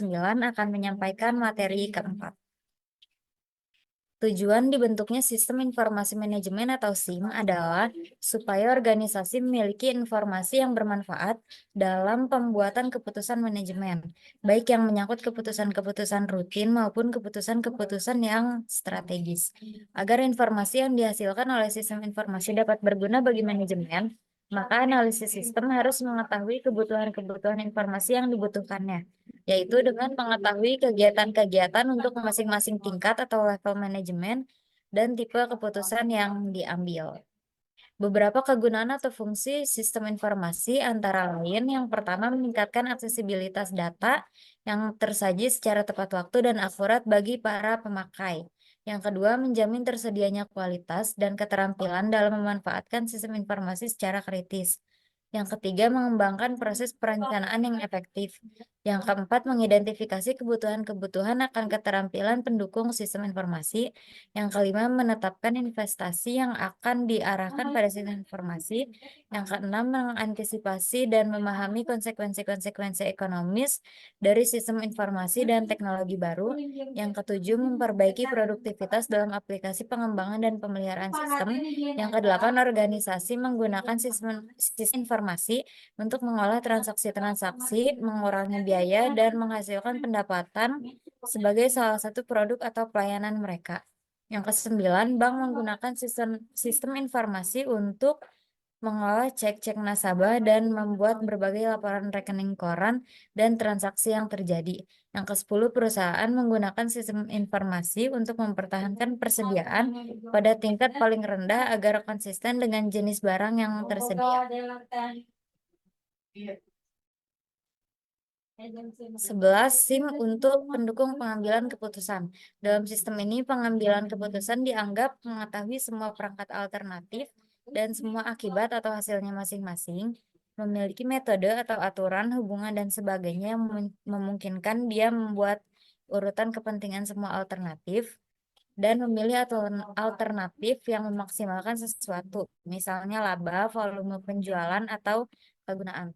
ke-9 akan menyampaikan materi keempat. Tujuan dibentuknya Sistem Informasi Manajemen atau SIM adalah supaya organisasi memiliki informasi yang bermanfaat dalam pembuatan keputusan manajemen, baik yang menyangkut keputusan-keputusan rutin maupun keputusan-keputusan yang strategis. Agar informasi yang dihasilkan oleh sistem informasi dapat berguna bagi manajemen, maka analisis sistem harus mengetahui kebutuhan-kebutuhan informasi yang dibutuhkannya, yaitu dengan mengetahui kegiatan-kegiatan untuk masing-masing tingkat atau level manajemen dan tipe keputusan yang diambil. Beberapa kegunaan atau fungsi sistem informasi antara lain yang pertama meningkatkan aksesibilitas data yang tersaji secara tepat waktu dan akurat bagi para pemakai. Yang kedua, menjamin tersedianya kualitas dan keterampilan dalam memanfaatkan sistem informasi secara kritis. Yang ketiga, mengembangkan proses perencanaan yang efektif. Yang keempat, mengidentifikasi kebutuhan-kebutuhan akan keterampilan pendukung sistem informasi. Yang kelima, menetapkan investasi yang akan diarahkan pada sistem informasi. Yang keenam, mengantisipasi dan memahami konsekuensi-konsekuensi ekonomis dari sistem informasi dan teknologi baru. Yang ketujuh, memperbaiki produktivitas dalam aplikasi pengembangan dan pemeliharaan sistem. Yang kedelapan, organisasi menggunakan sistem informasi untuk mengolah transaksi-transaksi, mengurangi biaya, dan menghasilkan pendapatan sebagai salah satu produk atau pelayanan mereka. Yang kesembilan, bank menggunakan sistem informasi untuk mengolah cek-cek nasabah dan membuat berbagai laporan rekening koran dan transaksi yang terjadi. Yang ke-10, perusahaan menggunakan sistem informasi untuk mempertahankan persediaan pada tingkat paling rendah agar konsisten dengan jenis barang yang tersedia. 11, SIM untuk pendukung pengambilan keputusan. Dalam sistem ini, pengambilan keputusan dianggap mengetahui semua perangkat alternatif dan semua akibat atau hasilnya masing-masing, memiliki metode atau aturan, hubungan, dan sebagainya yang memungkinkan dia membuat urutan kepentingan semua alternatif, dan memilih alternatif yang memaksimalkan sesuatu, misalnya laba, volume penjualan, atau kegunaan.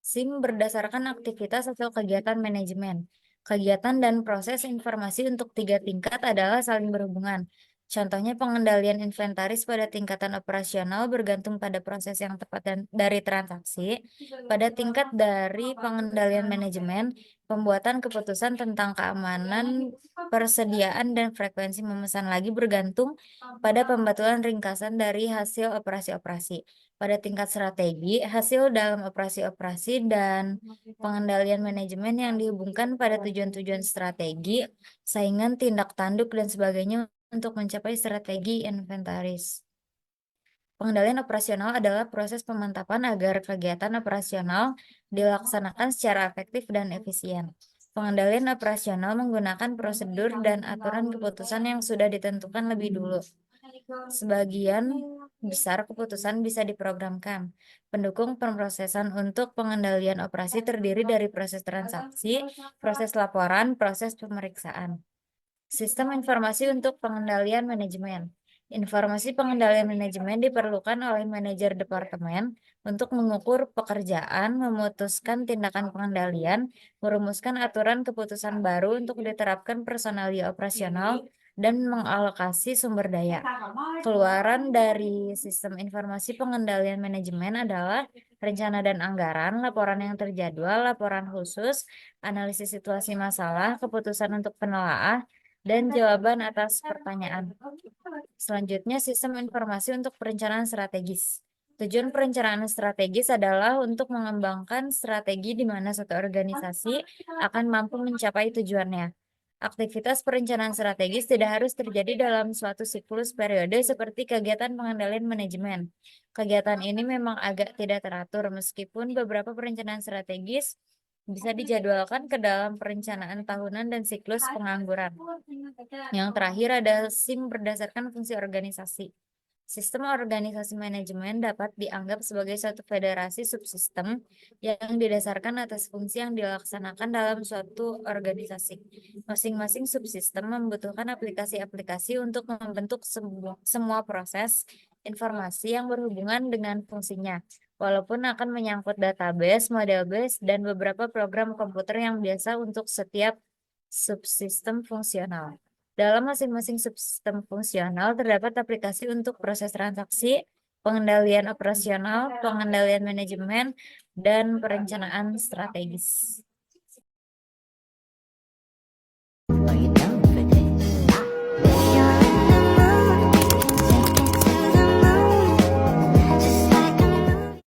SIM berdasarkan aktivitas atau kegiatan manajemen. Kegiatan dan proses informasi untuk 3 tingkat adalah saling berhubungan. Contohnya pengendalian inventaris pada tingkatan operasional bergantung pada proses yang tepat dan dari transaksi. Pada tingkat dari pengendalian manajemen, pembuatan keputusan tentang keamanan, persediaan, dan frekuensi memesan lagi bergantung pada pembatuan ringkasan dari hasil operasi-operasi. Pada tingkat strategi, hasil dalam operasi-operasi dan pengendalian manajemen yang dihubungkan pada tujuan-tujuan strategi, saingan, tindak tanduk, dan sebagainya untuk mencapai strategi inventaris. Pengendalian operasional adalah proses pemantapan agar kegiatan operasional dilaksanakan secara efektif dan efisien. Pengendalian operasional menggunakan prosedur dan aturan keputusan yang sudah ditentukan lebih dulu. Sebagian besar keputusan bisa diprogramkan. Pendukung pemrosesan untuk pengendalian operasi terdiri dari proses transaksi, proses laporan, proses pemeriksaan. Sistem informasi untuk pengendalian manajemen. Informasi pengendalian manajemen diperlukan oleh manajer departemen untuk mengukur pekerjaan, memutuskan tindakan pengendalian, merumuskan aturan keputusan baru untuk diterapkan personalia operasional, dan mengalokasi sumber daya. Keluaran dari sistem informasi pengendalian manajemen adalah rencana dan anggaran, laporan yang terjadwal, laporan khusus, analisis situasi masalah, keputusan untuk penelaah, dan jawaban atas pertanyaan. Selanjutnya, sistem informasi untuk perencanaan strategis. Tujuan perencanaan strategis adalah untuk mengembangkan strategi di mana suatu organisasi akan mampu mencapai tujuannya. Aktivitas perencanaan strategis tidak harus terjadi dalam suatu siklus periode seperti kegiatan pengendalian manajemen. Kegiatan ini memang agak tidak teratur meskipun beberapa perencanaan strategis bisa dijadwalkan ke dalam perencanaan tahunan dan siklus pengangguran. Yang terakhir ada SIM berdasarkan fungsi organisasi. Sistem organisasi manajemen dapat dianggap sebagai suatu federasi subsistem yang didasarkan atas fungsi yang dilaksanakan dalam suatu organisasi. Masing-masing subsistem membutuhkan aplikasi-aplikasi untuk membentuk semua proses informasi yang berhubungan dengan fungsinya. walaupun akan menyangkut database, model base, dan beberapa program komputer yang biasa untuk setiap subsistem fungsional. Dalam masing-masing subsistem fungsional terdapat aplikasi untuk proses transaksi, pengendalian operasional, pengendalian manajemen, dan perencanaan strategis.